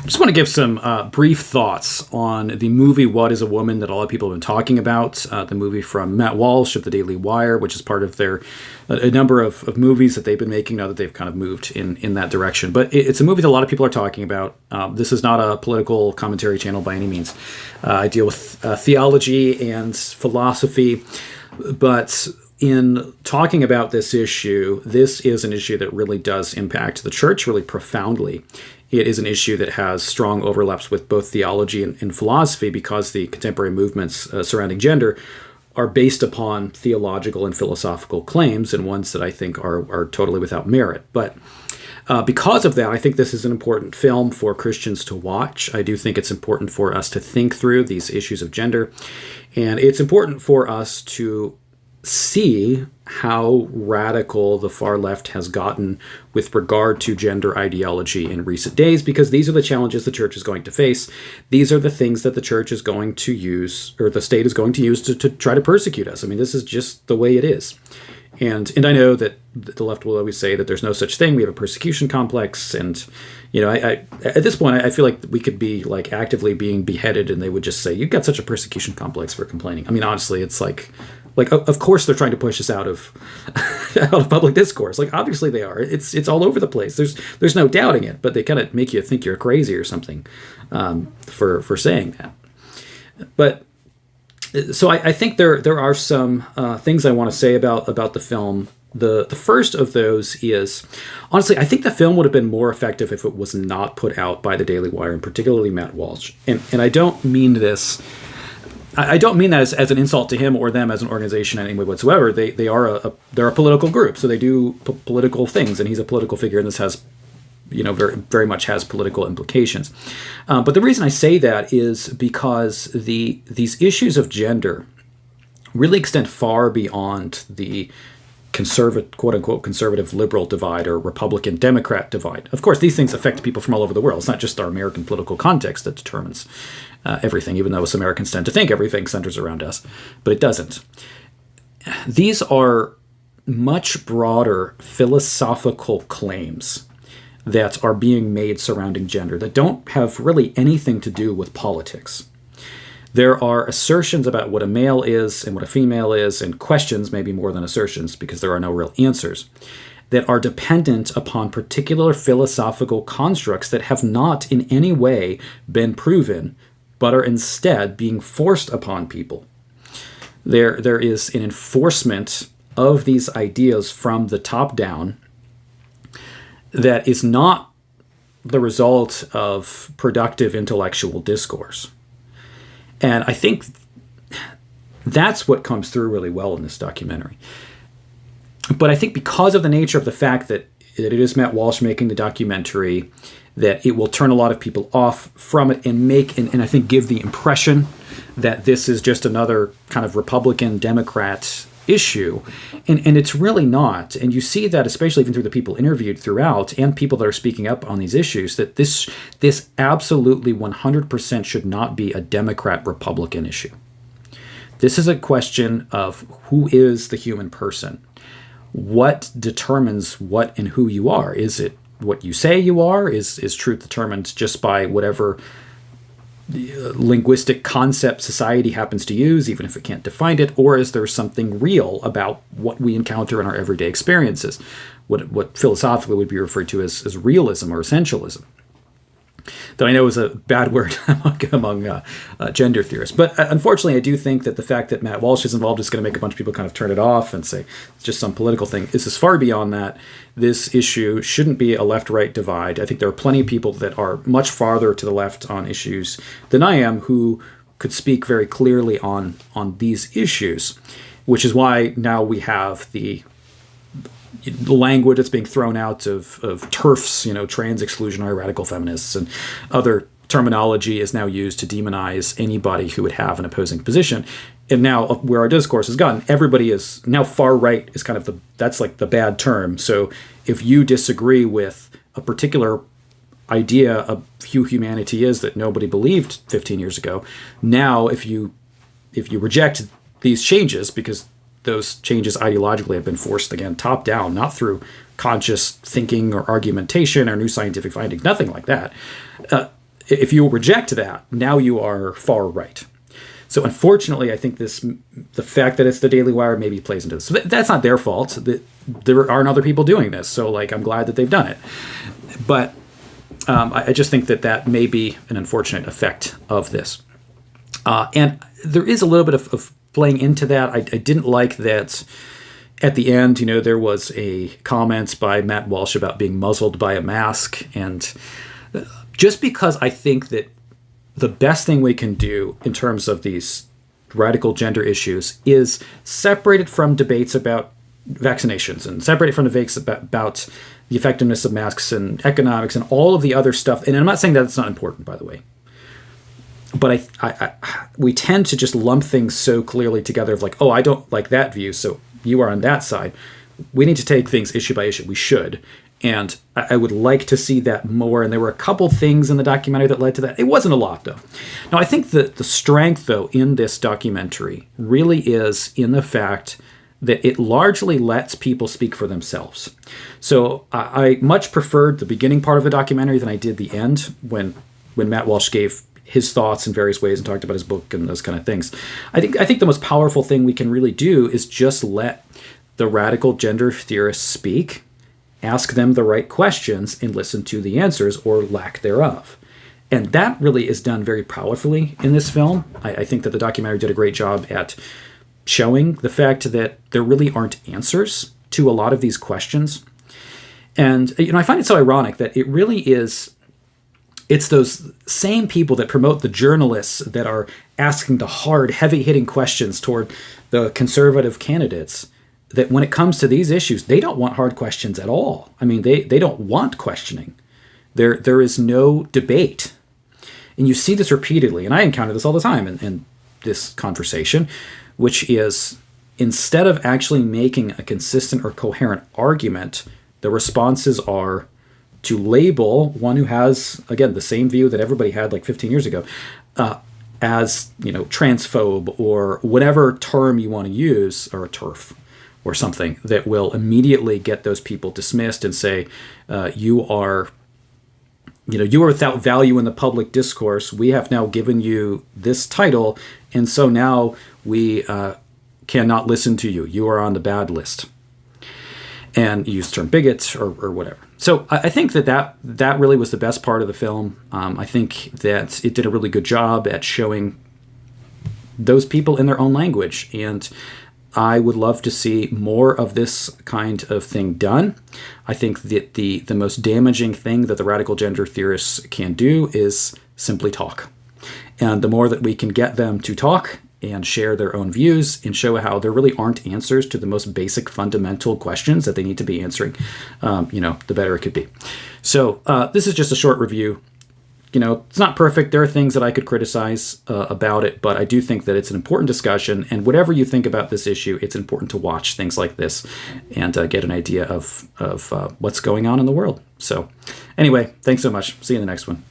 Just want to give some brief thoughts on the movie What is a Woman that a lot of people have been talking about. The movie from Matt Walsh of the Daily Wire, which is part of their a number of movies that they've been making now that they've kind of moved in that direction. But it's a movie that a lot of people are talking about. This is not a political commentary channel by any means. I deal with theology and philosophy, but in talking about this issue, this is an issue that really does impact the church really profoundly. It is an issue that has strong overlaps with both theology and philosophy because the contemporary movements surrounding gender are based upon theological and philosophical claims, and ones that I think are totally without merit. But because of that, I think this is an important film for Christians to watch. I do think it's important for us to think through these issues of gender, and it's important for us to see how radical the far left has gotten with regard to gender ideology in recent days, because these are the challenges the church is going to face. These are the things that the church is going to use, or the state is going to use to try to persecute us. I mean, this is just the way it is. And I know that the left will always say that there's no such thing. We have a persecution complex. And, you know, I at this point, I feel like we could be like actively being beheaded and they would just say, you've got such a persecution complex for complaining. I mean, honestly, it's like, of course they're trying to push us out of public discourse. Like, obviously they are. It's all over the place. There's no doubting it, but they kind of make you think you're crazy or something for saying that. But so I think there are some things I want to say about the film. The first of those is, honestly, I think the film would have been more effective if it was not put out by the Daily Wire, and particularly Matt Walsh. And I don't mean this. I don't mean that as an insult to him or them as an organization in any way whatsoever. They're a political group, so they do political things, and he's a political figure, and this has, very very much has political implications. But the reason I say that is because these issues of gender really extend far beyond the quote unquote conservative liberal divide or Republican Democrat divide. Of course, these things affect people from all over the world. It's not just our American political context that determines everything, even though us Americans tend to think everything centers around us, but it doesn't. These are much broader philosophical claims that are being made surrounding gender that don't have really anything to do with politics. There are assertions about what a male is and what a female is, and questions, maybe more than assertions, because there are no real answers, that are dependent upon particular philosophical constructs that have not in any way been proven, but are instead being forced upon people. There is an enforcement of these ideas from the top down that is not the result of productive intellectual discourse. And I think that's what comes through really well in this documentary. But I think because of the nature of the fact that it is Matt Walsh making the documentary, that it will turn a lot of people off from it and I think give the impression that this is just another kind of Republican Democrat issue. And it's really not. And you see that especially even through the people interviewed throughout and people that are speaking up on these issues, that this absolutely 100% should not be a Democrat-Republican issue. This is a question of who is the human person? What determines what and who you are? Is it what you say you are? Is truth determined just by whatever linguistic concept society happens to use, even if it can't define it? Or is there something real about what we encounter in our everyday experiences? What philosophically would be referred to as realism or essentialism. That I know is a bad word among gender theorists. But unfortunately, I do think that the fact that Matt Walsh is involved is going to make a bunch of people kind of turn it off and say it's just some political thing. This is far beyond that. This issue shouldn't be a left-right divide. I think there are plenty of people that are much farther to the left on issues than I am who could speak very clearly on these issues, which is why now we have the language that's being thrown out of TERFs, trans exclusionary radical feminists, and other terminology is now used to demonize anybody who would have an opposing position. And now where our discourse has gotten, everybody is now far right is kind of that's like the bad term. So if you disagree with a particular idea of who humanity is that nobody believed 15 years ago, now if you reject these changes because those changes ideologically have been forced, again, top down, not through conscious thinking or argumentation or new scientific findings, nothing like that. if you reject that, now you are far right. So unfortunately, I think the fact that it's the Daily Wire maybe plays into this. So that's not their fault. There aren't other people doing this. So like, I'm glad that they've done it. But I just think that may be an unfortunate effect of this. And there is a little bit of playing into that. I didn't like that at the end, there was a comment by Matt Walsh about being muzzled by a mask. And just because I think that the best thing we can do in terms of these radical gender issues is separate it from debates about vaccinations and separate it from debates about the effectiveness of masks and economics and all of the other stuff. And I'm not saying that it's not important, by the way. But we tend to just lump things so clearly together of like, oh, I don't like that view, so you are on that side. We need to take things issue by issue. We should. And I would like to see that more. And there were a couple things in the documentary that led to that. It wasn't a lot, though. Now, I think that the strength, though, in this documentary really is in the fact that it largely lets people speak for themselves. So I much preferred the beginning part of the documentary than I did the end when Matt Walsh gave his thoughts in various ways and talked about his book and those kind of things. I think the most powerful thing we can really do is just let the radical gender theorists speak, ask them the right questions, and listen to the answers or lack thereof. And that really is done very powerfully in this film. I think that the documentary did a great job at showing the fact that there really aren't answers to a lot of these questions. And I find it so ironic that it really is. It's those same people that promote the journalists that are asking the hard, heavy-hitting questions toward the conservative candidates that when it comes to these issues, they don't want hard questions at all. I mean, they don't want questioning. There is no debate. And you see this repeatedly, and I encounter this all the time in this conversation, which is instead of actually making a consistent or coherent argument, the responses are to label one who has, again, the same view that everybody had like 15 years ago as, transphobe or whatever term you want to use, or a TERF or something that will immediately get those people dismissed and say, you are without value in the public discourse. We have now given you this title, and so now we cannot listen to you. You are on the bad list. And use the term bigot or whatever. So I think that really was the best part of the film. I think that it did a really good job at showing those people in their own language. And I would love to see more of this kind of thing done. I think that the most damaging thing that the radical gender theorists can do is simply talk. And the more that we can get them to talk and share their own views and show how there really aren't answers to the most basic fundamental questions that they need to be answering, the better it could be. So this is just a short review. It's not perfect. There are things that I could criticize about it, but I do think that it's an important discussion. And whatever you think about this issue, it's important to watch things like this and get an idea of what's going on in the world. So anyway, thanks so much. See you in the next one.